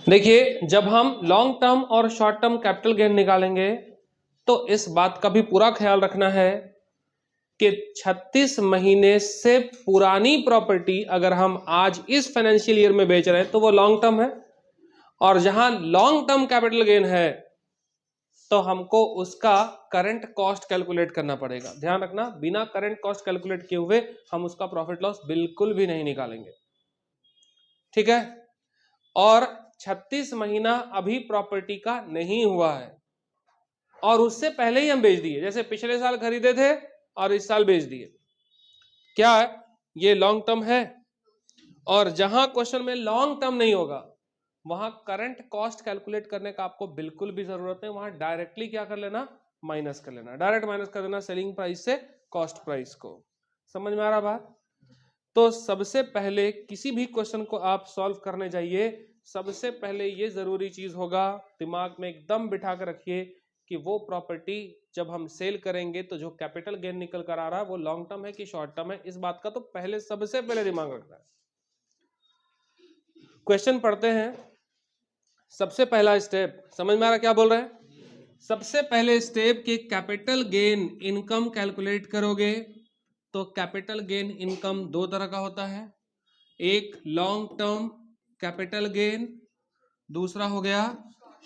देखिए, जब हम लॉन्ग टर्म और शॉर्ट टर्म कैपिटल गेन निकालेंगे तो इस बात का भी पूरा ख्याल रखना है कि 36 महीने से पुरानी प्रॉपर्टी अगर हम आज इस फाइनेंशियल ईयर में बेच रहे हैं तो वो लॉन्ग टर्म है, और जहां लॉन्ग टर्म कैपिटल गेन है तो हमको उसका करंट कॉस्ट कैलकुलेट करना पड़ेगा। ध्यान रखना, बिना करंट कॉस्ट कैलकुलेट किए हुए हम उसका प्रॉफिट लॉस बिल्कुल भी नहीं निकालेंगे, ठीक है। और 36 महीना अभी प्रॉपर्टी का नहीं हुआ है और उससे पहले ही हम बेच दिए, जैसे पिछले साल खरीदे थे और इस साल बेच दिए, क्या है ये लॉन्ग टर्म है। और जहां क्वेश्चन में लॉन्ग टर्म नहीं होगा वहां करंट कॉस्ट कैलकुलेट करने का आपको बिल्कुल भी जरूरत नहीं, वहां डायरेक्टली क्या कर लेना, माइनस कर लेना, डायरेक्ट माइनस कर देना सेलिंग प्राइस से कॉस्ट प्राइस को। समझ में आ रहा बात? तो सबसे पहले किसी भी क्वेश्चन को आप सॉल्व करने जाइए, सबसे पहले ये जरूरी चीज होगा, दिमाग में एकदम बिठा कर रखिए कि वो प्रॉपर्टी जब हम सेल करेंगे तो जो कैपिटल गेन निकल कर आ रहा है वो लॉन्ग टर्म है कि शॉर्ट टर्म है, इस बात का तो पहले सबसे पहले दिमाग रखना है। क्वेश्चन पढ़ते हैं। सबसे पहला स्टेप समझ में आ रहा क्या बोल रहे हैं? सबसे पहले स्टेप के कैपिटल गेन इनकम कैलकुलेट करोगे तो कैपिटल गेन इनकम दो तरह का होता है, एक लॉन्ग टर्म कैपिटल गेन, दूसरा हो गया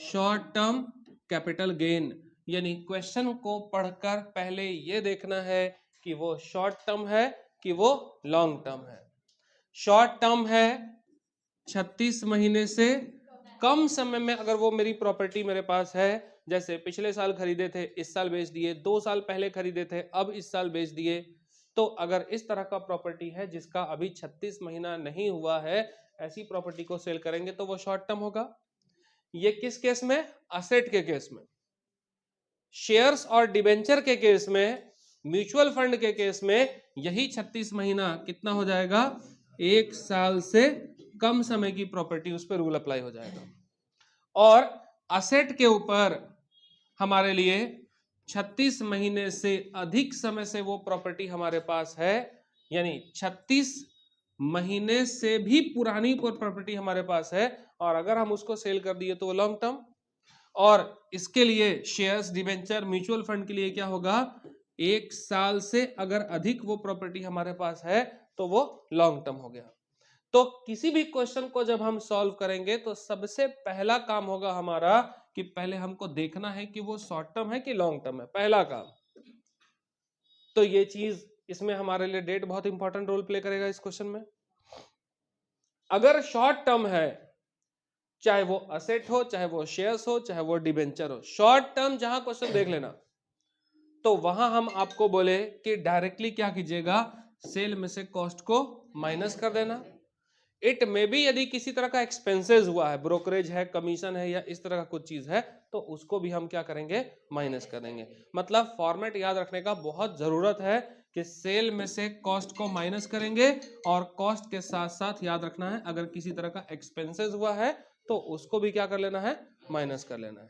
शॉर्ट टर्म कैपिटल गेन। यानी क्वेश्चन को पढ़कर पहले ये देखना है कि वो शॉर्ट टर्म है कि वो लॉन्ग टर्म है। शॉर्ट टर्म है 36 महीने से कम समय में अगर वो मेरी प्रॉपर्टी मेरे पास है, जैसे पिछले साल खरीदे थे इस साल बेच दिए, 2 साल पहले खरीदे थे अब इस साल बेच दिए, तो अगर इस तरह का प्रॉपर्टी है जिसका अभी 36 महीना नहीं हुआ है, ऐसी प्रॉपर्टी को सेल करेंगे तो वो शॉर्ट टर्म होगा। ये किस केस में? असेट के केस में। शेयर्स और डिबेंचर के केस में, म्यूचुअल फंड के केस में यही 36 महीना कितना हो जाएगा, 1 साल से कम समय की प्रॉपर्टी उस पर रूल अप्लाई हो जाएगा। और असेट के ऊपर हमारे लिए 36 महीने से अधिक समय से वो प्रॉपर्टी हमारे पास है, यानी 36 महीने से भी पुरानी प्रॉपर्टी हमारे पास है, और अगर हम उसको सेल कर दिए तो वो लॉन्ग टर्म। और इसके लिए शेयर्स, डिबेंचर, म्यूचुअल फंड के लिए क्या होगा, 1 साल से अगर अधिक वो प्रॉपर्टी हमारे पास है तो वो लॉन्ग टर्म हो गया। तो किसी भी क्वेश्चन को जब हम सॉल्व करेंगे तो सबसे पहला काम होगा हमारा कि पहले हमको देखना है कि वो शॉर्ट टर्म है कि लॉन्ग टर्म है, पहला काम। तो ये चीज इसमें हमारे लिए डेट बहुत इंपॉर्टेंट रोल प्ले करेगा इस क्वेश्चन में। अगर शॉर्ट टर्म है, चाहे वो असेट हो, चाहे वो शेयर्स हो, चाहे वो डिबेंचर हो, शॉर्ट टर्म जहां क्वेश्चन देख लेना तो वहां हम आपको बोले कि डायरेक्टली क्या कीजिएगा, सेल में से कॉस्ट को माइनस कर देना। इट मे बी यदि किसी तरह का एक्सपेंसेस हुआ है, ब्रोकरेज है, कमीशन है, या इस तरह का कुछ चीज है, तो उसको भी हम क्या करेंगे, माइनस करेंगे। मतलब फॉर्मेट याद रखने का बहुत जरूरत है कि सेल में से कॉस्ट को माइनस करेंगे, और कॉस्ट के साथ साथ याद रखना है अगर किसी तरह का एक्सपेंसेस हुआ है तो उसको भी क्या कर लेना है, माइनस कर लेना है।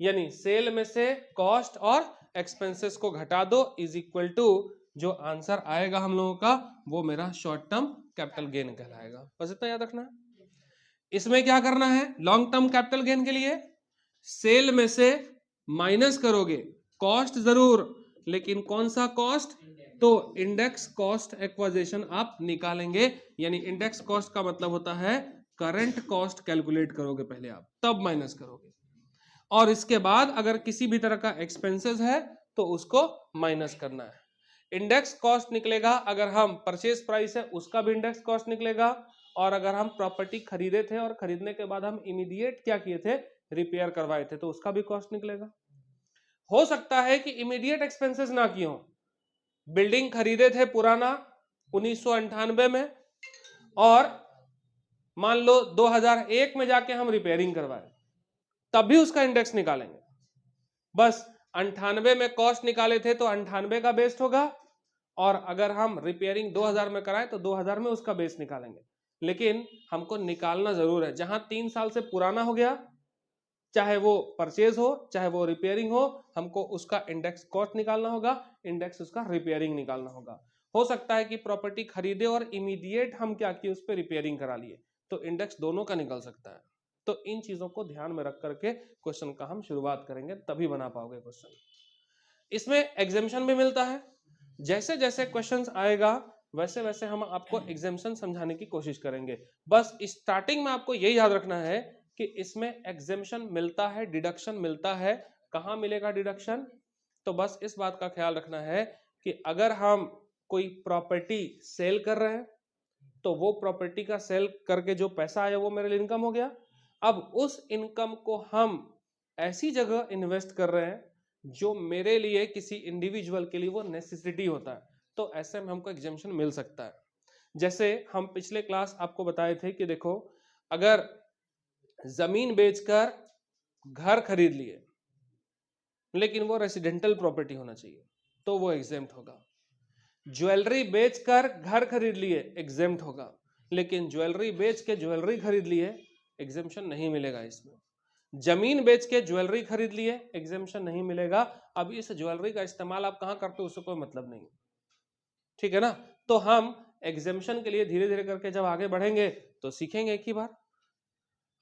यानी सेल में से कॉस्ट और एक्सपेंसेस को घटा दो, इज इक्वल टू जो आंसर आएगा हम लोगों का वो मेरा शॉर्ट टर्म कैपिटल गेन कहलाएगा। बस इतना याद रखना है। इसमें क्या करना है, लॉन्ग टर्म कैपिटल गेन के लिए सेल में से माइनस करोगे कॉस्ट जरूर, लेकिन कौन सा कॉस्ट, तो इंडेक्स कॉस्ट एक्वाजिशन आप निकालेंगे। यानी इंडेक्स कॉस्ट का मतलब होता है करंट कॉस्ट कैलकुलेट करोगे पहले आप, तब माइनस करोगे। और इसके बाद अगर किसी भी तरह का एक्सपेंसेस है तो उसको माइनस करना है। इंडेक्स कॉस्ट निकलेगा अगर हम परचेज प्राइस है उसका भी इंडेक्स कॉस्ट निकलेगा, और अगर हम प्रॉपर्टी खरीदे थे और खरीदने के बाद हम इमीडिएट क्या किए थे, रिपेयर करवाए थे, तो उसका भी कॉस्ट निकलेगा। हो सकता है कि इमीडिएट एक्सपेंसेस ना किए हो, बिल्डिंग खरीदे थे पुराना 1998 में, और मान लो 2001 में जाके हम रिपेयरिंग करवाए, तब भी उसका इंडेक्स निकालेंगे। बस 98 में कॉस्ट निकाले थे तो 98 का बेस्ड होगा, और अगर हम रिपेयरिंग 2000 में कराएं तो 2000 में उसका बेस निकालेंगे। लेकिन हमको निकालना जरूर है, जहां 3 साल से पुराना हो गया, चाहे वो परचेज हो चाहे वो रिपेयरिंग हो, हमको उसका इंडेक्स कॉस्ट निकालना होगा, इंडेक्स उसका रिपेयरिंग निकालना होगा। हो सकता है कि प्रॉपर्टी खरीदे और इमीडिएट हम क्या किए, उस पर रिपेयरिंग करा लिए, तो इंडेक्स दोनों का निकल सकता है। तो इन चीजों को ध्यान में रख करके क्वेश्चन का हम शुरुआत करेंगे, तभी बना पाओगे क्वेश्चन। इसमें एग्जेम्पशन भी मिलता है, जैसे जैसे क्वेश्चंस आएगा वैसे वैसे हम आपको एग्जेम्पशन समझाने की कोशिश करेंगे। बस स्टार्टिंग में आपको यही याद रखना है कि इसमें एग्जेम्पशन मिलता है, डिडक्शन मिलता है। कहां मिलेगा डिडक्शन? तो बस इस बात का ख्याल रखना है कि अगर हम कोई प्रॉपर्टी सेल कर रहे हैं तो वो प्रॉपर्टी का सेल करके जो पैसा आया वो मेरे लिए इनकम हो गया। अब उस इनकम को हम ऐसी जगह इन्वेस्ट कर रहे हैं जो मेरे लिए किसी इंडिविजुअल के लिए वो नेसेसिटी होता है, तो ऐसे में हमको एग्जेम्पशन मिल सकता है। जैसे हम पिछले क्लास आपको बताए थे कि देखो, अगर जमीन बेचकर घर खरीद लिए लेकिन वो रेसिडेंटल प्रॉपर्टी होना चाहिए तो वो एग्जेम्प्ट होगा। ज्वेलरी बेचकर घर खरीद लिए एग्जेम्प्ट होगा, लेकिन ज्वेलरी बेच के ज्वेलरी खरीद लिए एग्जेम्पशन नहीं मिलेगा। इसमें जमीन बेच के ज्वेलरी खरीद लिए एग्जेम्पशन नहीं मिलेगा। अब इस ज्वेलरी का इस्तेमाल आप कहां करते हो उससे कोई मतलब नहीं, ठीक है ना। तो हम एग्जेम्पशन के लिए धीरे धीरे करके जब आगे बढ़ेंगे तो सीखेंगे एक ही बार।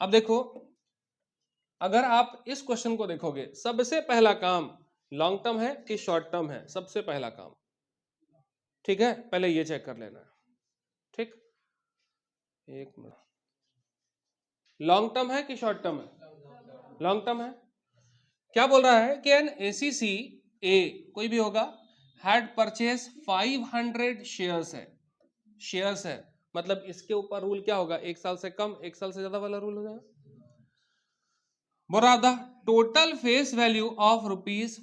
अब देखो, अगर आप इस क्वेश्चन को देखोगे, सबसे पहला काम लॉन्ग टर्म है कि शॉर्ट टर्म है? सबसे पहला काम, ठीक है, पहले ये चेक कर लेना है। ठीक, एक मिनट, लॉन्ग टर्म है कि शॉर्ट टर्म है? लॉन्ग टर्म है। क्या बोल रहा है कि एन एसीसी ए कोई भी होगा हैड परचेज 500 शेयर्स है। शेयर्स है मतलब इसके ऊपर रूल क्या होगा? एक साल से कम एक साल से ज्यादा वाला रूल हो जाएगा। बोल रहा था total face value of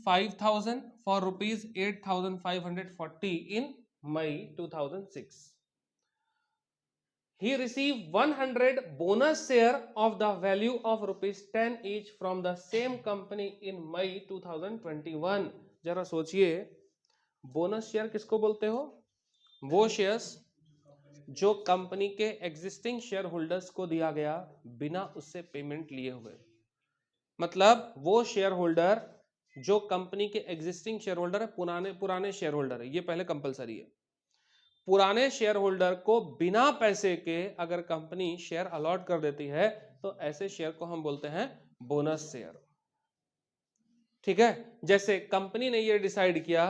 ₹5,000 for ₹8,540 in May 2006. He received 100 bonus share of the value of ₹10 each from the same company in May 2021. जरा सोचिए, बोनस शेयर किसको बोलते हो? वो शेयर्स जो कंपनी के एग्जिस्टिंग शेयर होल्डर्स को दिया गया बिना उससे पेमेंट लिए हुए। मतलब वो शेयर होल्डर जो कंपनी के एग्जिस्टिंग शेयर होल्डर है, पुराने शेयर होल्डर है, ये पहले कंपलसरी है। पुराने शेयर होल्डर को बिना पैसे के अगर कंपनी शेयर अलॉट कर देती है तो ऐसे शेयर को हम बोलते हैं बोनस शेयर। ठीक है, जैसे कंपनी ने ये डिसाइड किया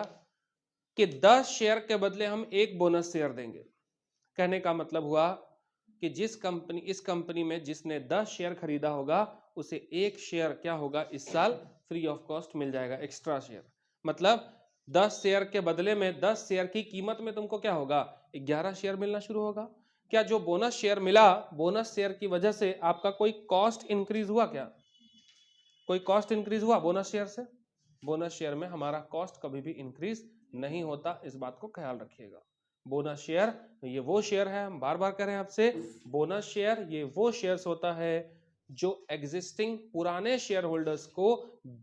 कि 10 शेयर के बदले हम एक बोनस शेयर देंगे। कहने का मतलब हुआ कि इस कंपनी में जिसने 10 शेयर खरीदा होगा उसे एक शेयर क्या होगा, इस साल फ्री ऑफ कॉस्ट मिल जाएगा, एक्स्ट्रा शेयर। मतलब 10 शेयर के बदले में 10 शेयर की कीमत में तुमको क्या होगा, 11 शेयर मिलना शुरू होगा। क्या जो बोनस शेयर मिला, बोनस शेयर की वजह से आपका कोई कॉस्ट इंक्रीज हुआ? क्या कोई कॉस्ट इंक्रीज हुआ बोनस शेयर से? बोनस शेयर में हमारा कॉस्ट कभी भी इंक्रीज नहीं होता, इस बात को ख्याल रखिएगा। बोनस शेयर ये वो शेयर है, हम बार बार कह रहे हैं आपसे, बोनस शेयर ये वो शेयर्स होता है जो एग्जिस्टिंग पुराने शेयर होल्डर्स को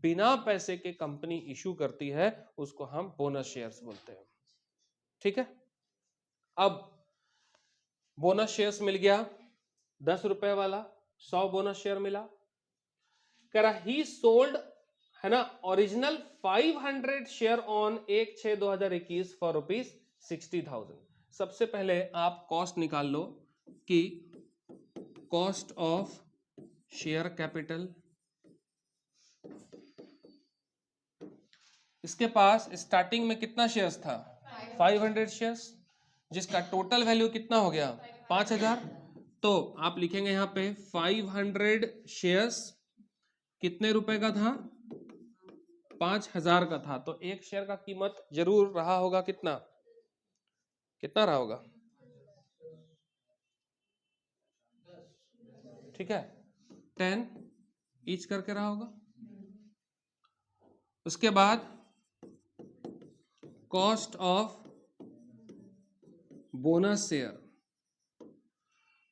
बिना पैसे के कंपनी इशू करती है, उसको हम बोनस शेयर्स बोलते हैं। ठीक है, अब बोनस शेयर्स मिल गया 10 रुपए वाला, 100 बोनस शेयर मिला। कह रहा ही सोल्ड, है ना, ओरिजिनल 500 शेयर ऑन 1/6/2021 फॉर ₹60,000। सबसे पहले आप कॉस्ट निकाल लो कि कॉस्ट ऑफ शेयर कैपिटल, इसके पास स्टार्टिंग में कितना शेयर्स था? 500 शेयर्स, जिसका टोटल वैल्यू कितना हो गया? 5,000। तो आप लिखेंगे यहां पे 500 शेयर्स कितने रुपए का था? 5,000 का था। तो एक शेयर का कीमत जरूर रहा होगा कितना? कितना रहा होगा? ठीक है, 10 ईच करके रहा होगा। उसके बाद cost of bonus share,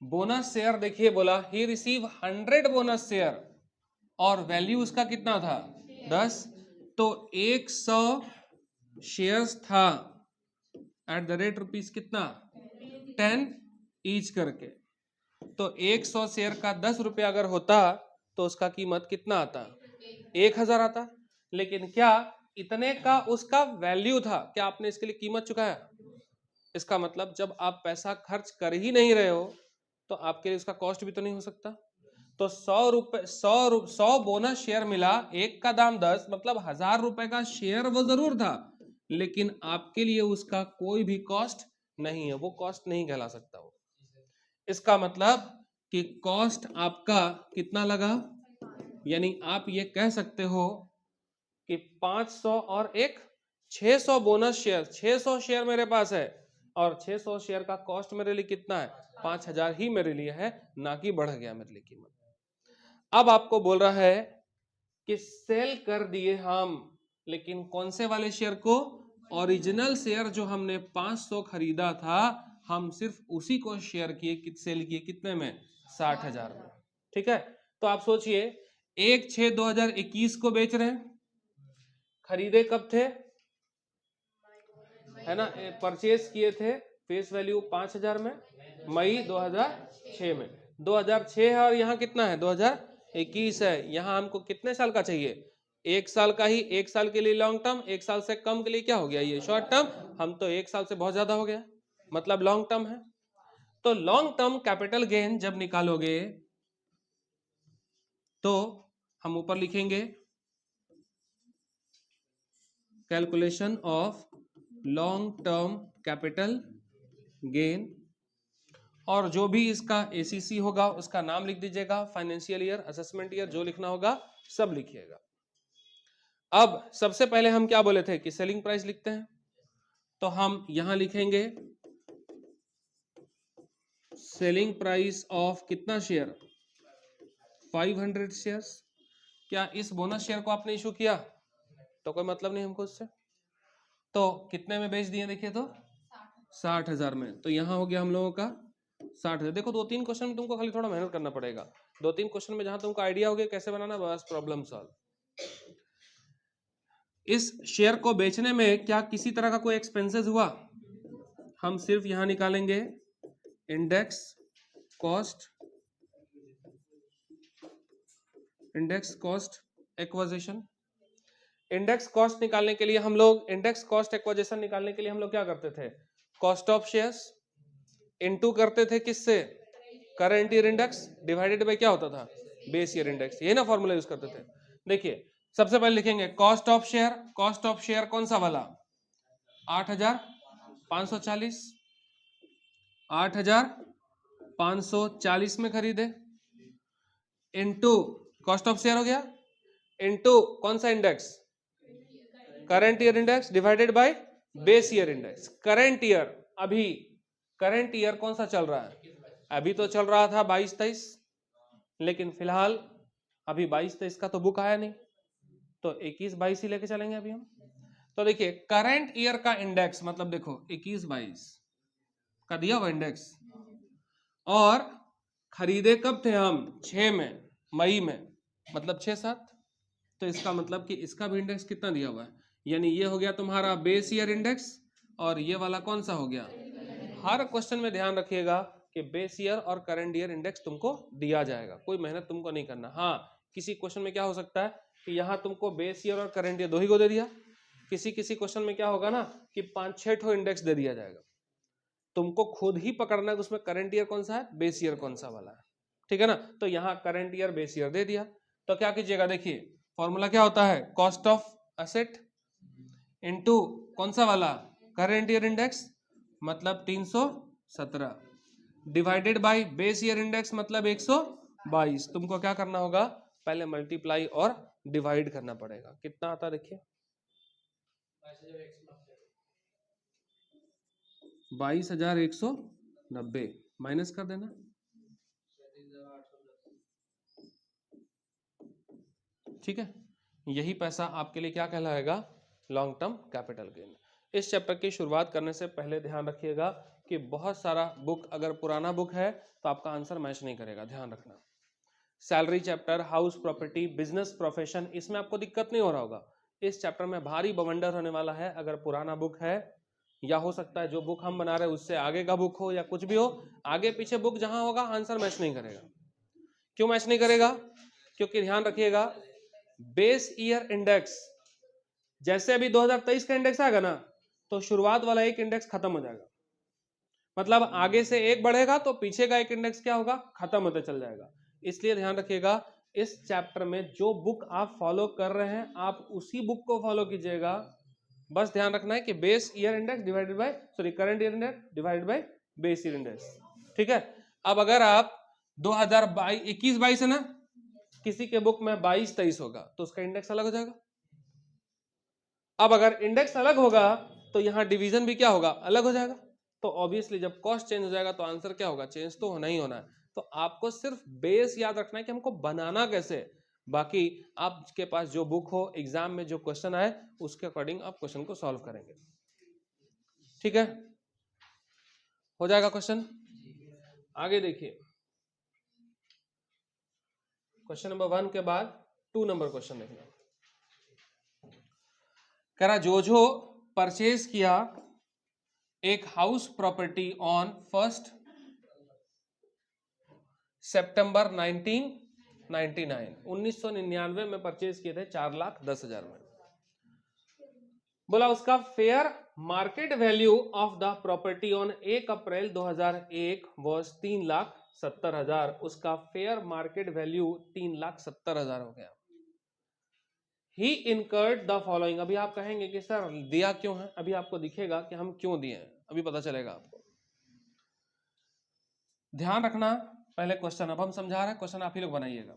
bonus share देखिए बोला ही रिसीव 100 बोनस शेयर और वैल्यू उसका कितना था? 10। तो 100 शेयर्स था एट द रेट रुपीस कितना? 10 ईच करके। तो 100 शेयर का 10 रुपया अगर होता तो उसका कीमत कितना आता? 1,000 आता। लेकिन क्या इतने का उसका वैल्यू था? क्या आपने इसके लिए कीमत चुकाया? इसका मतलब जब आप पैसा खर्च कर ही नहीं रहे हो तो आपके लिए उसका कॉस्ट भी तो नहीं हो सकता। तो 100 बोनस शेयर मिला, एक का दाम 10, मतलब 1000 रुपए का शेयर वो जरूर था, लेकिन आपके लिए उसका कोई भी कॉस्ट नहीं है, वो कॉस्ट नहीं कहला सकता वो। इसका मतलब कि कॉस्ट आपका कितना लगा, यानी आप ये कह सकते हो कि 500 और एक 600 बोनस शेयर, 600 शेयर मेरे पास है और 600 शेयर का कॉस्ट मेरे लिए कितना है, 5000 ही मेरे लिए है, ना कि बढ़ गया मेरे लिए कीमत। अब आपको बोल रहा है कि सेल कर दिए हम, लेकिन कौन से वाले शेयर को, ओरिजिनल शेयर जो हमने 500 खरीदा था, हम सिर्फ उसी को शेयर किए, सेल किए कितने में, 60,000 में। ठीक है, तो आप सोचिए 1/6/2021 को बेच रहे हैं, खरीदे कब थे, है ना, परचेज किए थे फेस वैल्यू 5000 में मई 2006 में, 2006 है और यहाँ कितना है 2021 है, यहाँ हमको कितने साल का चाहिए, एक साल का ही, एक साल के लिए लॉन्ग टर्म, एक साल से कम के लिए क्या हो गया ये शॉर्ट टर्म, हम तो एक साल से बहुत ज्यादा हो गया, मतलब लॉन्ग टर्म है। तो लॉन्ग टर्म कैपिटल गेन जब निकालोगे तो हम ऊपर लिखेंगे calculation of long term capital gain, और जो भी इसका एसीसी होगा उसका नाम लिख दीजिएगा, फाइनेंशियल ईयर, असेसमेंट ईयर, जो लिखना होगा सब लिखिएगा। अब सबसे पहले हम क्या बोले थे कि सेलिंग प्राइस लिखते हैं, तो हम यहां लिखेंगे सेलिंग प्राइस ऑफ कितना शेयर, 500 शेयर्स। क्या इस बोनस शेयर को आपने इशू किया तो कोई मतलब नहीं हमको उससे, तो कितने में बेच दिए देखिए तो 60,000 में, तो यहां हो गया हम लोगों का 60,000। देखो 2-3 क्वेश्चन में तुमको खाली थोड़ा मेहनत करना पड़ेगा, 2-3 क्वेश्चन में जहां तुमको आइडिया हो गया कैसे बनाना, बस प्रॉब्लम सॉल्व। इस शेयर को बेचने में क्या किसी तरह का कोई एक्सपेंसेस हुआ, हम सिर्फ यहां निकालेंगे index cost, index cost acquisition. Index cost निकालने के लिए हम लोग, इंडेक्स कॉस्ट एक्विजिशन निकालने के लिए हम लोग क्या करते थे, कॉस्ट ऑफ शेयर्स इनटू करते थे किससे, current year index divided by क्या होता था, बेस ईयर इंडेक्स, ये ना फॉर्मूला यूज करते थे। देखिए सबसे पहले लिखेंगे cost of share, cost of share कौन सा वाला, 8,540, 8,540 में खरीदे, इनटू कॉस्ट ऑफ शेयर हो गया, इनटू कौन सा index, current year index divided by base year index. Current year, अभी करंट ईयर कौन सा चल रहा है, अभी तो चल रहा था 22-23, लेकिन फिलहाल अभी 22-23 का तो बुक आया नहीं, तो 21-22 ही लेके चलेंगे अभी हम। तो देखिए करंट ईयर का इंडेक्स, मतलब देखो 21-22 का दिया हुआ इंडेक्स, और खरीदे कब थे हम 6 में मई में, मतलब 6-7, तो इसका मतलब कि इसका भी इंडेक्स कितना दिया हुआ है, यानी ये हो गया तुम्हारा बेस ईयर इंडेक्स, और ये वाला कौन सा हो गया, हर क्वेश्चन में ध्यान रखिएगा कि बेस ईयर और करंट ईयर इंडेक्स तुमको दिया जाएगा, कोई मेहनत तुमको नहीं करना। हाँ, किसी क्वेश्चन में क्या हो सकता है कि यहाँ तुमको बेस ईयर और करंट ईयर दो ही को दे दिया, किसी किसी क्वेश्चन में क्या होगा ना कि 5-6 ठो इंडेक्स दे दिया जाएगा, तुमको खुद ही पकड़ना है उसमें करंट ईयर कौन सा है, बेस ईयर कौन सा वाला है, ठीक है ना। तो यहाँ करंट ईयर बेस ईयर दे दिया, तो क्या कीजिएगा, देखिए फॉर्मूला क्या होता है, कॉस्ट ऑफ एसेट इनटू कौन सा वाला, करंट ईयर इंडेक्स, मतलब 317, divided by base year index मतलब 122। तुमको क्या करना होगा, पहले मल्टीप्लाई और डिवाइड करना पड़ेगा, कितना आता देखिए 22,190, माइनस कर देना, ठीक है। यही पैसा आपके लिए क्या कहलाएगा, लॉन्ग टर्म कैपिटल गेन। इस चैप्टर की शुरुआत करने से पहले ध्यान रखिएगा कि बहुत सारा बुक, अगर पुराना बुक है तो आपका आंसर मैच नहीं करेगा, ध्यान रखना। Salary chapter, house property, business profession, इसमें आपको दिक्कत नहीं हो रहा होगा, इस चैप्टर में भारी बवंडर होने वाला है। अगर पुराना बुक है, या हो सकता है जो बुक हम बना रहे हैं उससे आगे का बुक हो, या कुछ भी हो, आगे पीछे बुक जहां होगा आंसर मैच नहीं करेगा। क्यों मैच नहीं करेगा, क्योंकि ध्यान रखिएगा बेस ईयर इंडेक्स, जैसे अभी 2023 का इंडेक्स आएगा ना, तो शुरुआत वाला एक इंडेक्स खत्म हो जाएगा, मतलब आगे से एक बढ़ेगा तो पीछे का एक इंडेक्स क्या होगा, खत्म होते चल जाएगा। इसलिए ध्यान रखिएगा इस चैप्टर में जो बुक आप फॉलो कर रहे हैं आप उसी बुक को फॉलो कीजिएगा। बस ध्यान रखना है कि base year index divided by current year index divided by base year index. ठीक है, अब अगर आप 2021-22 है ना, किसी के बुक में 22-23 होगा तो उसका इंडेक्स अलग हो जाएगा। अब अगर इंडेक्स अलग होगा तो यहां डिवीजन भी क्या होगा, अलग हो जाएगा। तो ऑब्वियसली जब कॉस्ट चेंज हो जाएगा तो आंसर क्या होगा, चेंज तो होना ही होना है। तो आपको सिर्फ बेस याद रखना है कि हमको बनाना कैसे, बाकी आपके पास जो बुक हो, एग्जाम में जो क्वेश्चन आए उसके अकॉर्डिंग आप क्वेश्चन को सॉल्व करेंगे। ठीक है, हो जाएगा क्वेश्चन। आगे देखिए, क्वेश्चन नंबर 1 के बाद 2 नंबर क्वेश्चन देखना। कह रहा जो परचेज किया एक हाउस प्रॉपर्टी ऑन 1 सितंबर 1999 में परचेज किए थे 4,10,000 में। बोला उसका fair market value of the property on 1 April 2001 was 3,70,000। उसका फेयर मार्केट वैल्यू 3,70,000 हो गया। ही इनकर्ड द फॉलोइंग। अभी आप कहेंगे कि सर दिया क्यों है, अभी आपको दिखेगा कि हम क्यों दिए हैं, अभी पता चलेगा आपको। ध्यान रखना पहले क्वेश्चन, अब हम समझा रहे हैं, क्वेश्चन आप ही लोग बनाइएगा।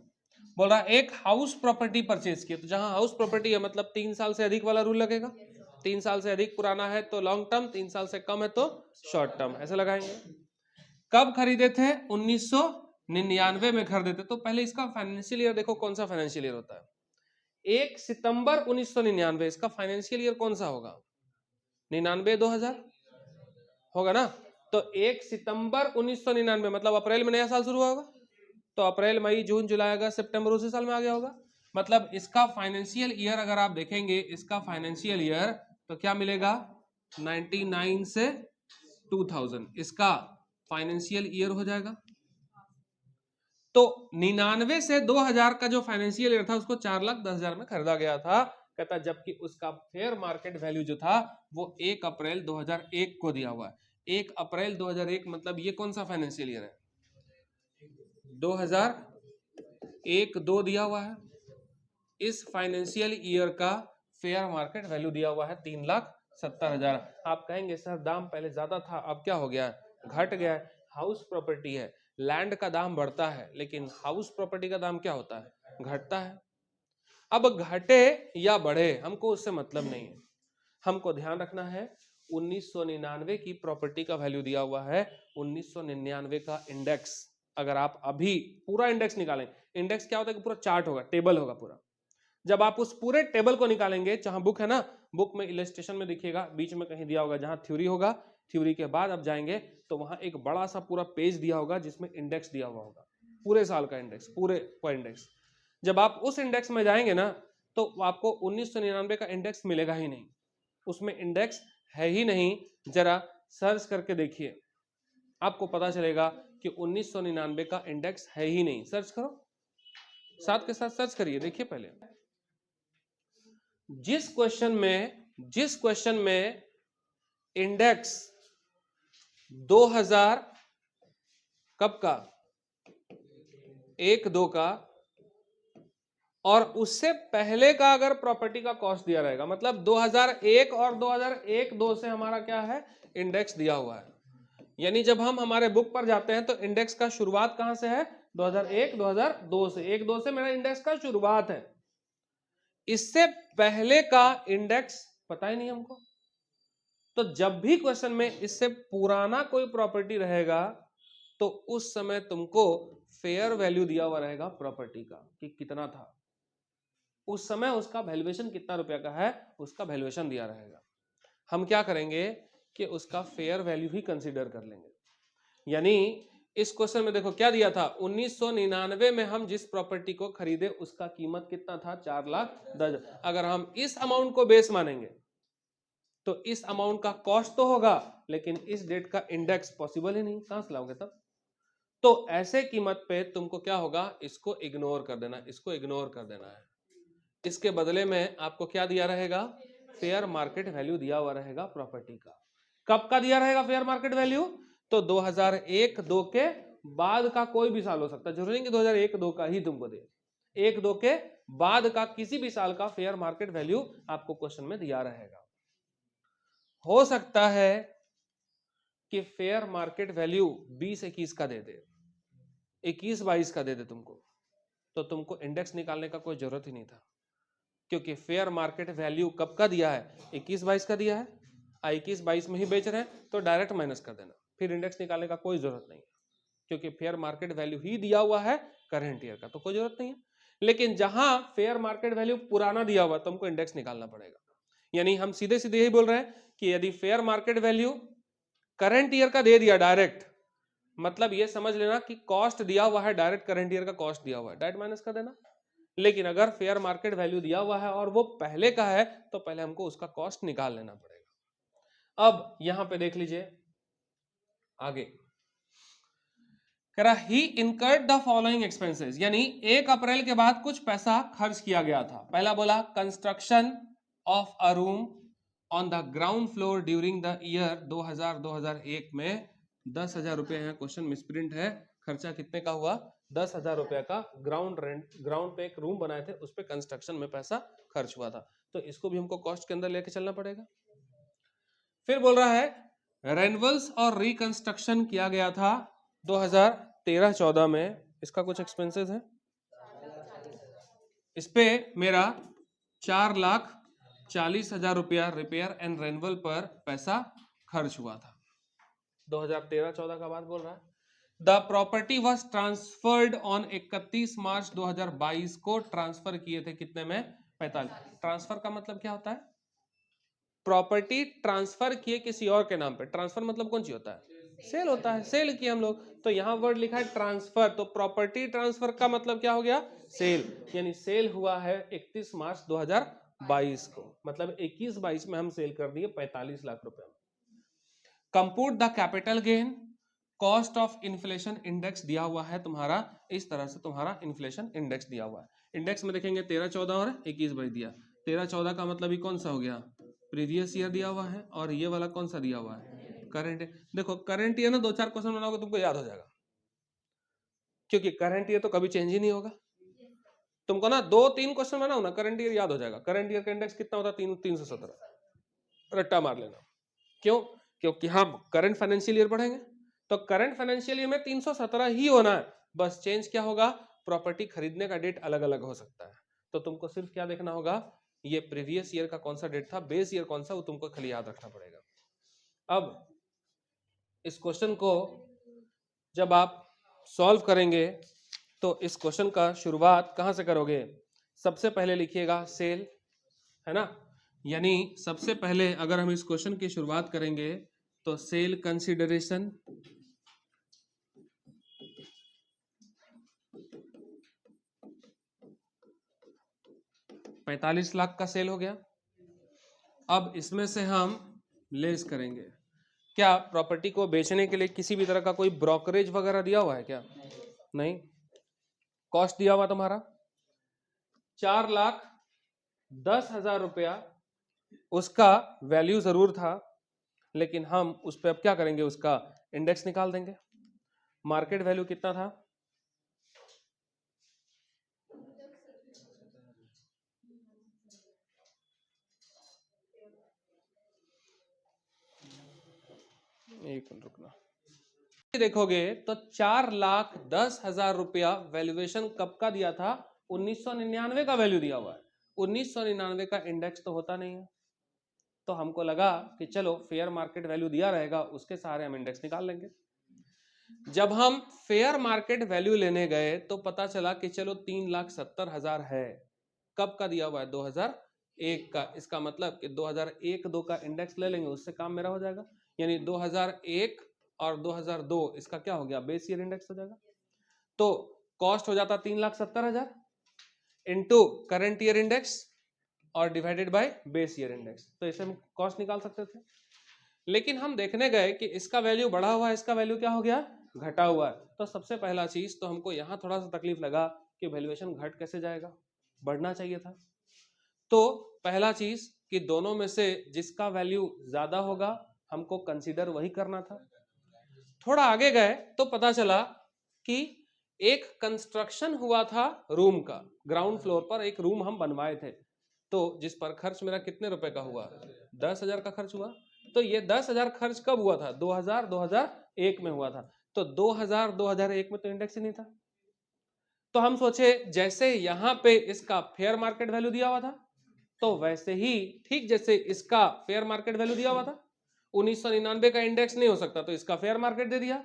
बोल रहा एक हाउस प्रॉपर्टी परचेज किया, तो जहां हाउस प्रॉपर्टी है मतलब 3 साल से अधिक वाला रूल लगेगा। 3 साल से अधिक पुराना है तो लॉन्ग टर्म, 3 साल से कम है तो शॉर्ट टर्म, ऐसे लगाएंगे। कब खरीदे थे, 1999 में खरीदे थे। तो पहले इसका फाइनेंशियल ईयर देखो, कौन सा फाइनेंशियल ईयर होता है। 1 सितंबर 1999, इसका फाइनेंशियल ईयर कौन सा होगा, 99-2000 होगा ना। तो 1 सितंबर 1999 मतलब अप्रैल में नया साल शुरू होगा, तो अप्रैल मई जून जुलाई अगस्त सितंबर उसी साल में आ गया होगा। मतलब इसका फाइनेंशियल ईयर अगर आप देखेंगे, इसका फाइनेंशियल ईयर तो क्या मिलेगा, 99 से 2000 इसका फाइनेंशियल ईयर हो जाएगा। तो 99 से 2000 का जो फाइनेंशियल ईयर था उसको 4,10,000 में खरीदा गया था। कहता जबकि उसका फेयर मार्केट वैल्यू जो था वो 1 अप्रैल 2001 को दिया हुआ है। 1 अप्रैल 2001 मतलब ये कौन सा फाइनेंशियल ईयर है, 2001-2 दिया हुआ है। इस फाइनेंशियल ईयर का फेयर मार्केट वैल्यू दिया हुआ है 3,70,000। आप कहेंगे सर दाम पहले ज्यादा था अब क्या हो गया, घट गया है। हाउस प्रॉपर्टी है, लैंड का दाम बढ़ता है लेकिन हाउस प्रॉपर्टी का दाम क्या होता है, घटता है। अब घटे या बढ़े हमको उससे मतलब नहीं है, हमको ध्यान रखना है 1999 की प्रॉपर्टी का वैल्यू दिया हुआ है। 1999 का इंडेक्स अगर आप अभी पूरा इंडेक्स निकालें, इंडेक्स क्या होता है कि पूरा चार्ट होगा, टेबल होगा पूरा। जब आप उस पूरे टेबल को निकालेंगे, जहां बुक है ना, बुक में इलस्ट्रेशन में दिखेगा, बीच में कहीं दिया होगा जहां थ्योरी होगा, थ्योरी के बाद आप जाएंगे तो वहां एक बड़ा सा पूरा पेज दिया होगा जिसमें इंडेक्स दिया हुआ होगा, पूरे साल का इंडेक्स, पूरे का इंडेक्स। जब आप उस इंडेक्स में जाएंगे ना तो आपको 1999 का इंडेक्स मिलेगा ही नहीं, उसमें इंडेक्स है ही नहीं। जरा सर्च करके देखिए, आपको पता चलेगा कि 1999 का इंडेक्स है ही नहीं। सर्च करो, साथ के साथ सर्च करिए, देखिए पहले जिस क्वेश्चन में इंडेक्स 2000 कब का, 1-2 का, और उससे पहले का अगर प्रॉपर्टी का कॉस्ट दिया रहेगा, मतलब 2001 और 2001-2 से हमारा क्या है, इंडेक्स दिया हुआ है। यानी जब हम हमारे बुक पर जाते हैं तो इंडेक्स का शुरुआत कहां से है, 2001-2002 से। 1-2 से मेरा इंडेक्स का शुरुआत है, इससे पहले का इंडेक्स पता ही नहीं हमको। तो जब भी क्वेश्चन में इससे पुराना कोई प्रॉपर्टी रहेगा तो उस समय तुमको फेयर वैल्यू दिया हुआ रहेगा प्रॉपर्टी का कि कितना था उस समय, उसका वैल्यूएशन कितना रुपया का है, उसका वैल्यूएशन दिया रहेगा। हम क्या करेंगे कि उसका फेयर वैल्यू ही कंसीडर कर लेंगे। यानी इस क्वेश्चन में देखो क्या दिया था, 1999 में हम जिस प्रॉपर्टी को खरीदे उसका कीमत कितना था, 4,10,000। अगर हम इस अमाउंट को बेस मानेंगे तो इस अमाउंट का कॉस्ट तो होगा लेकिन इस डेट का इंडेक्स पॉसिबल ही नहीं, कहां से लाओगे तब। तो ऐसे कीमत पे तुमको क्या होगा, इसको इग्नोर कर देना, इसको इग्नोर कर देना है। इसके बदले में आपको क्या दिया रहेगा, फेयर मार्केट वैल्यू दिया हुआ रहेगा प्रॉपर्टी का। कब का दिया रहेगा फेयर मार्केट वैल्यू, तो 2001-2 के बाद का कोई भी साल हो सकता है, जरूरी नहीं कि 2001-2 का ही तुमको दे, 1-2 के बाद का किसी भी साल का फेयर मार्केट वैल्यू आपको क्वेश्चन में दिया रहेगा। हो सकता है कि फेयर मार्केट वैल्यू 20-21 का दे दे, 21-22 का दे दे तुमको, तो तुमको इंडेक्स निकालने का कोई जरूरत ही नहीं था, क्योंकि फेयर मार्केट वैल्यू कब का दिया है, 21-22 का दिया है, 21-22 में ही बेच रहे हैं तो डायरेक्ट माइनस कर देना, फिर इंडेक्स निकालने का कोई जरूरत नहीं है, क्योंकि फेयर मार्केट वैल्यू ही दिया हुआ है करंट ईयर का, तो कोई जरूरत नहीं है। लेकिन जहां फेयर मार्केट वैल्यू पुराना दिया हुआ तुमको इंडेक्स निकालना पड़ेगा। यानी हम सीधे सीधे यही बोल रहे हैं कि यदि fair market value current year का दे दिया डायरेक्ट, मतलब ये समझ लेना कि कॉस्ट दिया हुआ है, डायरेक्ट करंट ईयर का कॉस्ट दिया हुआ है, डायरेक्ट माइनस कर देना। लेकिन अगर फेयर मार्केट वैल्यू दिया हुआ है और वो पहले का है तो पहले हमको उसका कॉस्ट निकाल लेना पड़ेगा। अब यहां पे देख लीजिए आगे, कह रहा ही इनकर्ड द फॉलोइंग एक्सपेंसेस, यानी 1 अप्रैल के बाद कुछ पैसा खर्च किया गया था। पहला बोला construction of a room on the ground floor during the year 2000-2001 में 10,000 रुपए है, क्वेश्चन मिसप्रिंट है, खर्चा कितने का हुआ, 10,000 रुपए का ग्राउंड रेंट, ग्राउंड पे एक रूम बनाए थे उस पे कंस्ट्रक्शन में पैसा खर्च हुआ था, तो इसको भी हमको कॉस्ट के अंदर लेके चलना पड़ेगा। फिर बोल रहा है रेनवल्स और रिकंस्ट्रक्शन किया गया था 2013-14 में, इसका कुछ एक्सपेंसेस है, इस पे मेरा 4,40,000 रुपया रिपेयर एंड रेनवल पर पैसा खर्च हुआ था। 2013-14 का बात बोल रहा है। The property was transferred on 31 मार्च 2022 को ट्रांसफर किए थे कितने में, 45। ट्रांसफर का मतलब क्या होता है, प्रॉपर्टी ट्रांसफर किए किसी और के नाम पे, ट्रांसफर मतलब कौन सी होता है, सेल होता है, सेल किया हम लोग, तो यहाँ वर्ड लिखा है ट्रांसफर, तो प्रॉपर्टी ट्रांसफर का मतलब क्या हो गया, सेल, यानी सेल हुआ है 31 मार्च 2022 को, मतलब 21-22 में हम सेल कर दिए 45 लाख रुपए में। Compute the capital gain, cost of inflation index दिया हुआ है तुम्हारा, इस तरह से तुम्हारा इन्फ्लेशन इंडेक्स दिया हुआ है। इंडेक्स में देखेंगे 13-14 और 21-22 दिया, 13-14 का मतलब ही कौन सा हो गया, प्रीवियस ईयर दिया हुआ है, और ये वाला कौन सा दिया हुआ है, करंट। देखो करंट ईयर ना 2-4 क्वेश्चन बनाओगे तुमको याद हो जाएगा, क्योंकि करंट ईयर तो कभी चेंज ही नहीं होगा। तुमको ना 2-3 क्वेश्चन बनाओ ना, करंट ईयर याद हो जाएगा। करंट ईयर का इंडेक्स कितना होता है, 317, रट्टा मार लेना। क्यों, क्योंकि हम करंट फाइनेंशियल ईयर पढ़ेंगे, तो करंट फाइनेंशियल ईयर में 317 ही होना है, बस चेंज क्या होगा, प्रॉपर्टी खरीदने का डेट अलग अलग हो सकता है, तो तुमको सिर्फ क्या देखना होगा, ये प्रीवियस ईयर का कौन सा डेट था, बेस ईयर कौन सा, वो तुमको खाली याद रखना पड़ेगा। अब इस क्वेश्चन को जब आप सॉल्व करेंगे तो इस क्वेश्चन का शुरुआत कहां से करोगे, सबसे पहले लिखिएगा सेल, है ना, यानी सबसे पहले अगर हम इस क्वेश्चन की शुरुआत करेंगे तो सेल कंसीडरेशन, $45 लाख का सेल हो गया। अब इसमें से हम लेस करेंगे, क्या प्रॉपर्टी को बेचने के लिए किसी भी तरह का कोई ब्रोकरेज वगैरह दिया हुआ है क्या, नहीं, कॉस्ट दिया हुआ तुम्हारा 4,10,000 रुपया, उसका वैल्यू जरूर था, लेकिन हम उस पर अब क्या करेंगे, उसका इंडेक्स निकाल देंगे। मार्केट वैल्यू कितना था, एक मिनट रुकना, देखोगे तो 4,10,000 रुपया वैल्यूएशन कब का दिया था, 1999 का वैल्यू दिया हुआ है, 1999 का इंडेक्स तो होता नहीं है, तो हमको लगा कि चलो फेयर मार्केट वैल्यू दिया रहेगा, उसके सहारे हम इंडेक्स निकाल लेंगे। जब हम फेयर मार्केट वैल्यू लेने गए तो पता चला कि चलो 3,70,000 है, कब का दिया हुआ है, 2001 का, इसका मतलब कि 2001-2 का इंडेक्स ले लेंगे, उससे काम मेरा हो जाएगा, यानी 2001 और 2002 इसका क्या हो गया, बेस ईयर इंडेक्स हो जाएगा, तो कॉस्ट हो जाता 3,70,000 इनटू करंट ईयर इंडेक्स और divided by base year index, तो इसे हम कॉस्ट निकाल सकते थे। लेकिन हम देखने गए कि इसका वैल्यू बढ़ा हुआ है, इसका वैल्यू क्या हो गया, घटा हुआ है, तो सबसे पहला चीज तो हमको यहां थोड़ा सा तकलीफ लगा कि वैल्यूएशन घट कैसे जाएगा, बढ़ना चाहिए था। तो पहला चीज कि दोनों में से जिसका वैल्यू ज्यादा होगा हमको कंसीडर वही करना था। थोड़ा आगे गए तो पता चला कि एक कंस्ट्रक्शन हुआ था रूम का, ग्राउंड फ्लोर पर एक रूम हम बनवाए थे, तो जिस पर खर्च मेरा कितने रुपए का हुआ, 10,000 का खर्च हुआ। तो ये 10,000 खर्च कब हुआ था, 2001 में हुआ था। तो 2001 में तो इंडेक्स ही नहीं था। तो हम सोचे जैसे यहां पे इसका फेयर मार्केट वैल्यू दिया हुआ था, तो वैसे ही ठीक जैसे इसका फेयर मार्केट वैल्यू दिया हुआ था, 1999 का इंडेक्स नहीं हो सकता तो इसका फेयर मार्केट दे दिया।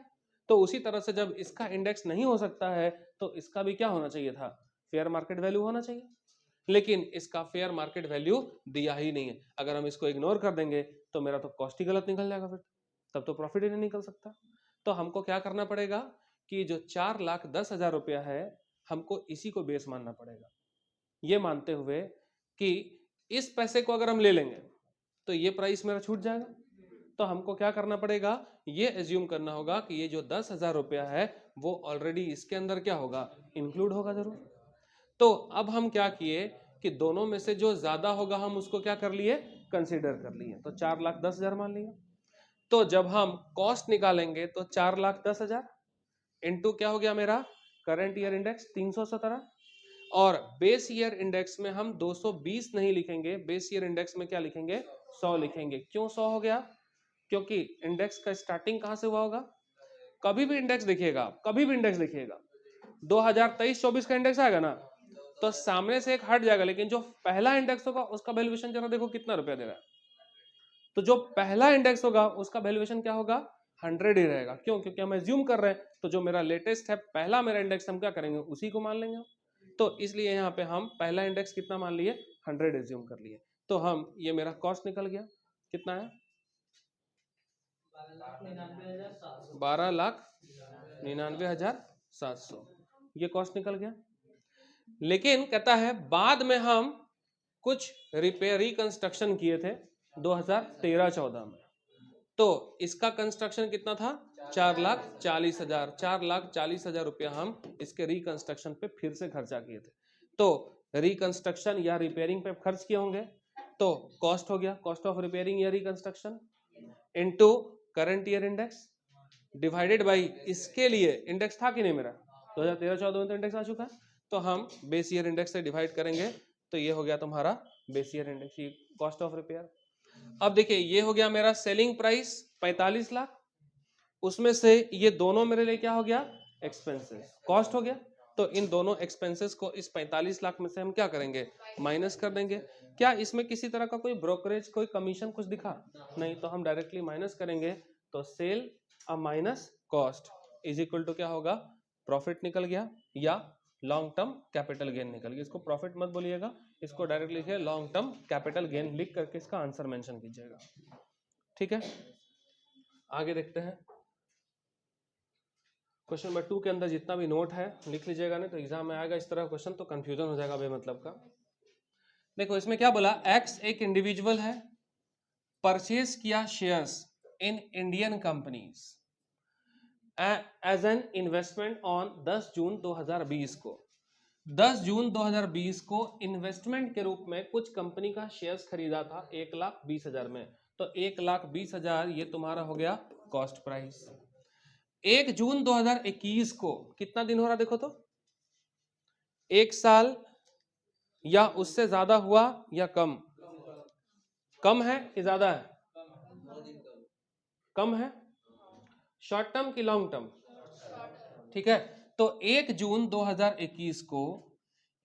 तो उसी तरह से जब इसका इंडेक्स नहीं हो सकता है तो इसका भी क्या होना चाहिए था, फेयर मार्केट वैल्यू होना चाहिए। लेकिन इसका फेयर मार्केट वैल्यू दिया ही नहीं है। अगर हम इसको इग्नोर कर देंगे तो मेरा तो कॉस्ट ही गलत निकल जाएगा, फिर तब तो प्रॉफिट ही नहीं निकल सकता। तो हमको क्या करना पड़ेगा कि जो 4,10,000 रुपया है हमको इसी को बेस मानना पड़ेगा, ये मानते हुए कि इस पैसे को अगर हम ले लेंगे तो ये प्राइस मेरा छूट जाएगा। तो हमको क्या करना पड़ेगा, ये एज्यूम करना होगा कि ये जो 10,000 रुपया है वो ऑलरेडी इसके अंदर क्या होगा, इंक्लूड होगा जरूर। तो अब हम क्या किए कि दोनों में से जो ज्यादा होगा हम उसको क्या कर लिए, कंसीडर कर लिए, तो 4,10,000 मान लिया। तो जब हम कॉस्ट निकालेंगे तो 4,10,000 इंटू क्या हो गया मेरा करंट ईयर इंडेक्स 317, और बेस ईयर इंडेक्स में हम 220 नहीं लिखेंगे, बेस ईयर इंडेक्स में क्या लिखेंगे, 100 लिखेंगे। क्यों 100 हो गया, क्योंकि इंडेक्स का स्टार्टिंग कहां से हुआ होगा, कभी भी इंडेक्स देखिएगा, कभी भी इंडेक्स देखिएगा 2023-24 का इंडेक्स आएगा ना तो सामने से एक हट जाएगा, लेकिन जो पहला इंडेक्स होगा उसका वैल्यूएशन जरा देखो कितना रुपया दे रहा है। तो जो पहला इंडेक्स होगा उसका वैल्यूएशन क्या होगा, 100 ही रहेगा। क्यों, क्योंकि हम एज्यूम कर रहे हैं, तो जो मेरा लेटेस्ट है पहला मेरा इंडेक्स हम क्या करेंगे, उसी को मान लेंगे। तो इसलिए यहाँ पे हम पहला इंडेक्स कितना मान लिए, 100 एज्यूम कर लिए। तो हम ये मेरा कॉस्ट निकल गया, कितना है, 12,99,700, ये कॉस्ट निकल गया। लेकिन कहता है बाद में हम कुछ रिपेयर रिकंस्ट्रक्शन किए थे 2013-14 में, तो इसका कंस्ट्रक्शन कितना था, 4,40,000, 4,40,000 रुपया हम इसके रिकंस्ट्रक्शन पे फिर से खर्चा किए थे। तो रिकंस्ट्रक्शन या रिपेयरिंग पे खर्च किए होंगे तो कॉस्ट हो गया, कॉस्ट ऑफ रिपेयरिंग या reconstruction into current year index divided by इसके लिए इंडेक्स था कि नहीं मेरा 2013-14 में तो इंडेक्स आ चुका है, तो हम बेस ईयर इंडेक्स से डिवाइड करेंगे, तो ये हो गया तुम्हारा बेस ईयर इंडेक्स, ये कॉस्ट ऑफ रिपेयर। अब देखिए ये हो गया मेरा सेलिंग प्राइस 45 लाख, उसमें से ये दोनों मेरे लिए क्या हो गया, एक्सपेंसेस, कॉस्ट हो गया। तो इन दोनों एक्सपेंसेस को इस 45 लाख में से हम क्या करेंगे, माइनस कर देंगे। क्या इसमें किसी तरह का कोई ब्रोकरेज, कोई कमीशन कुछ दिखा, नहीं, तो हम डायरेक्टली माइनस करेंगे। तो sale minus cost is equal to क्या होगा, प्रॉफिट निकल गया, या लॉन्ग टर्म कैपिटल गेन निकल गया। इसको प्रॉफिट मत बोलिएगा, इसको डायरेक्ट लिखिए लॉन्ग टर्म कैपिटल गेन, लिख करके इसका आंसर मेंशन कीजिएगा। ठीक है, आगे देखते हैं। क्वेश्चन नंबर 2 के अंदर जितना भी नोट है लिख लीजिएगा, नहीं तो एग्जाम में आएगा इस तरह क्वेश्चन तो कंफ्यूजन हो जाएगा बेमतलब का। देखो इसमें क्या बोला, एक्स एक इंडिविजुअल है, परचेज किया shares in Indian companies as an investment on 10 June 2020 को। 10 जून 2020 को इन्वेस्टमेंट के रूप में कुछ कंपनी का शेयर्स खरीदा था 1,20,000 में, तो 1,20,000 ये तुम्हारा हो गया कॉस्ट प्राइस। 1 जून 2021 को कितना दिन हो रहा देखो तो, एक साल या उससे ज्यादा हुआ या कम, कम है कि ज्यादा है, कम है, शॉर्ट टर्म की लॉन्ग टर्म, ठीक है। तो 1 जून 2021 को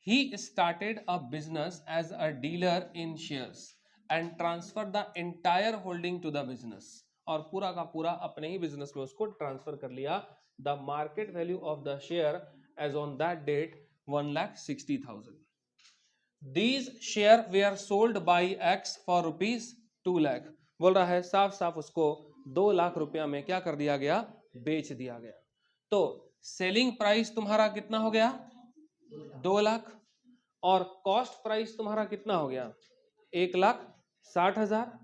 ही started a business as a dealer in shares and transfer the entire holding to the business, और पूरा का पूरा अपने ही बिजनेस में उसको ट्रांसफर कर लिया। The market value of the share as on that date 1,60,000। These share were sold by X for rupees 2 lakh, बोल रहा है साफ साफ उसको 2 लाख रुपया में क्या कर दिया गया, बेच दिया गया। तो सेलिंग प्राइस तुम्हारा कितना हो गया, 2 लाख, और कॉस्ट प्राइस तुम्हारा कितना हो गया, 1,60,000।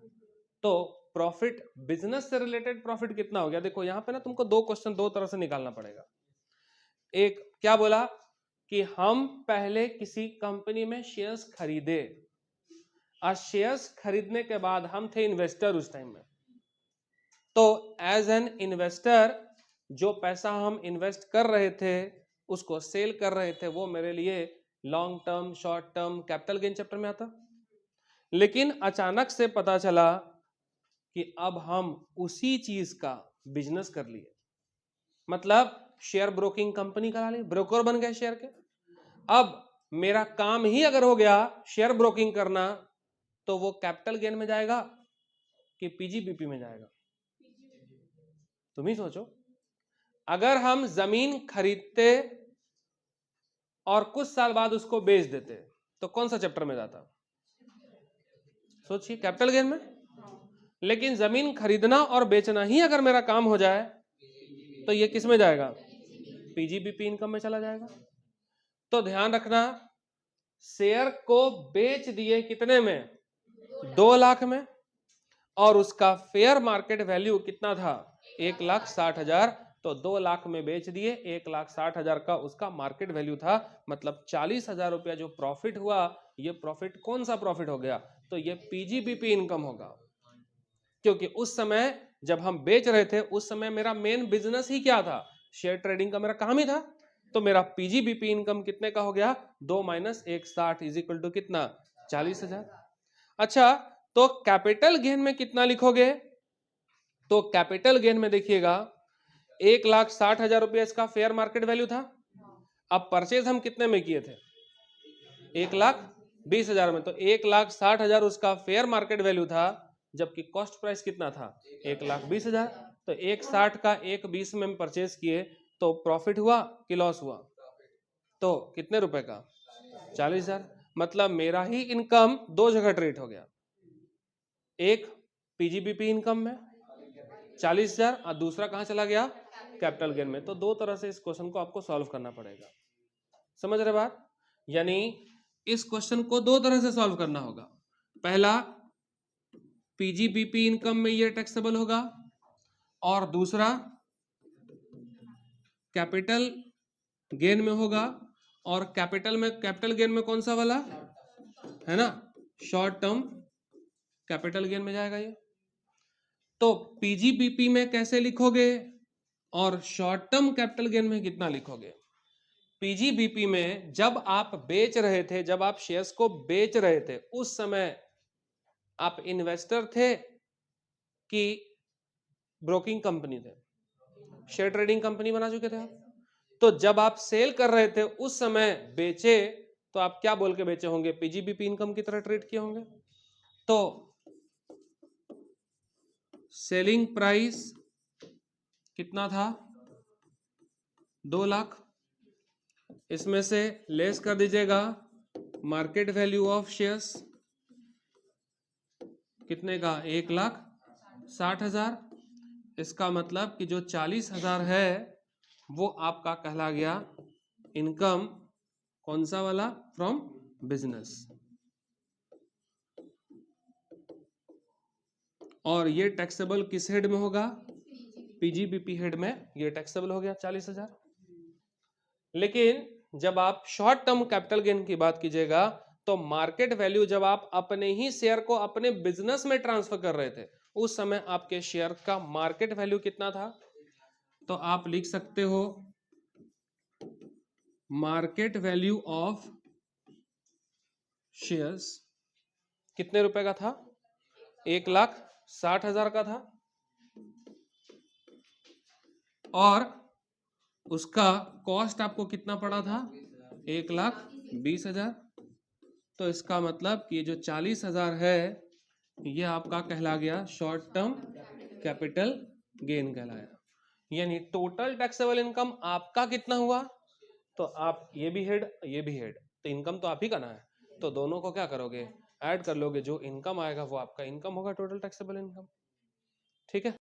तो प्रॉफिट, बिजनेस से रिलेटेड प्रॉफिट कितना हो गया, देखो यहां पे ना तुमको दो क्वेश्चन दो तरह से निकालना पड़ेगा। एक क्या बोला कि हम पहले किसी कंपनी में शेयर्स खरीदे, और शेयर्स खरीदने के बाद हम थे इन्वेस्टर उस टाइम में, तो एज एन इन्वेस्टर जो पैसा हम इन्वेस्ट कर रहे थे उसको सेल कर रहे थे, वो मेरे लिए long term, short term, capital gain chapter में आता। लेकिन अचानक से पता चला कि अब हम उसी चीज का बिजनेस कर लिए, मतलब शेयर ब्रोकिंग कंपनी करा ली, ब्रोकर बन गए शेयर के। अब मेरा काम ही अगर हो गया शेयर ब्रोकिंग करना, तो वो कैपिटल गेन में जाएगा कि पीजीबीपी में जाएगा? तुम ही सोचो। अगर हम जमीन खरीदते और कुछ साल बाद उसको बेच देते तो कौन सा चैप्टर में जाता? सोचिए, कैपिटल गेन में। लेकिन जमीन खरीदना और बेचना ही अगर मेरा काम हो जाए तो ये किस में जाएगा? पीजीबीपी इनकम में चला जाएगा। तो ध्यान रखना, शेयर को बेच दिए कितने में? 2 लाख में, और उसका फेयर मार्केट वैल्यू कितना था? 1,60,000। तो 2 लाख में बेच दिए, 1,60,000 का उसका मार्केट वैल्यू था, मतलब 40,000 रुपया जो प्रॉफिट हुआ, ये प्रॉफिट कौन सा प्रॉफिट हो गया? तो ये पीजीबीपी इनकम होगा। क्योंकि उस समय जब हम बेच रहे थे उस समय मेरा मेन बिजनेस ही क्या था? शेयर ट्रेडिंग का मेरा काम ही था। तो मेरा पीजीबीपी इनकम कितने का हो गया? 2 - 1,60 इज इक्वल टू कितना? 40,000। अच्छा, तो कैपिटल गेन में कितना लिखोगे? तो कैपिटल गेन में देखिएगा 1,60,000 रुपया इसका फेयर मार्केट वैल्यू था। अब परचेज हम कितने में किए थे? 1,20,000 में। तो 1,60,000 उसका फेयर मार्केट वैल्यू था, जबकि कॉस्ट प्राइस कितना था? 1,20,000। तो 1,60 का 1,20 में हम परचेज किए, तो प्रॉफिट हुआ कि लॉस हुआ? तो कितने रुपए का? 40,000। मतलब मेरा ही इनकम दो जगह ट्रेड हो गया, एक पीजीबीपी इनकम में 40,000 और दूसरा कहां चला गया? कैपिटल गेन में। तो दो तरह से इस क्वेश्चन को आपको सॉल्व करना पड़ेगा। समझ रहे बात? यानी इस क्वेश्चन को दो तरह से सॉल्व करना होगा। पहला, पीजीबीपी इनकम में ये टैक्सेबल होगा, और दूसरा कैपिटल गेन में होगा। और कैपिटल गेन में कौन सा वाला है ना? शॉर्ट टर्म कैपिटल गेन में जाएगा ये। तो पीजीबीपी में कैसे लिखोगे और शॉर्ट टर्म कैपिटल गेन में कितना लिखोगे? पीजीबीपी में जब आप बेच रहे थे, जब आप शेयर्स को बेच रहे थे, उस समय आप इन्वेस्टर थे कि ब्रोकिंग कंपनी थे? शेयर ट्रेडिंग कंपनी बना चुके थे आप। तो जब आप सेल कर रहे थे उस समय बेचे, तो आप क्या बोल के बेचे होंगे? पीजीबीपी इनकम की तरह ट्रेड किए होंगे। तो सेलिंग प्राइस कितना था? 2 लाख। इसमें से लेस कर दीजिएगा मार्केट वैल्यू ऑफ शेयर्स, कितने का? 1,60,000। इसका मतलब कि जो 40,000 है वो आपका कहला गया इनकम, कौन सा वाला? From business. और ये टैक्सेबल किस हेड में होगा? पीजीबीपी हेड में ये टैक्सेबल हो गया 40,000। लेकिन जब आप शॉर्ट टर्म कैपिटल गेन की बात कीजिएगा, तो मार्केट वैल्यू जब आप अपने ही शेयर को अपने बिजनेस में ट्रांसफर कर रहे थे, उस समय आपके शेयर का मार्केट वैल्यू कितना था? तो आप लिख सकते हो मार्केट वैल्यू ऑफ शेयर्स कितने रुपए का था? 1,60,000 का था, और उसका कॉस्ट आपको कितना पड़ा था? 1,20,000। तो इसका मतलब कि जो 40,000 है ये आपका कहला गया शॉर्ट टर्म कैपिटल गेन कहलाया। यानी टोटल टैक्सेबल इनकम आपका कितना हुआ? तो आप ये भी हेड, ये भी हेड, तो इनकम तो आप ही का ना है, तो दोनों को क्या करोगे? ऐड कर लोगे। जो इनकम आएगा वो आपका इनकम होगा, टोटल टैक्सेबल इनकम। ठीक है।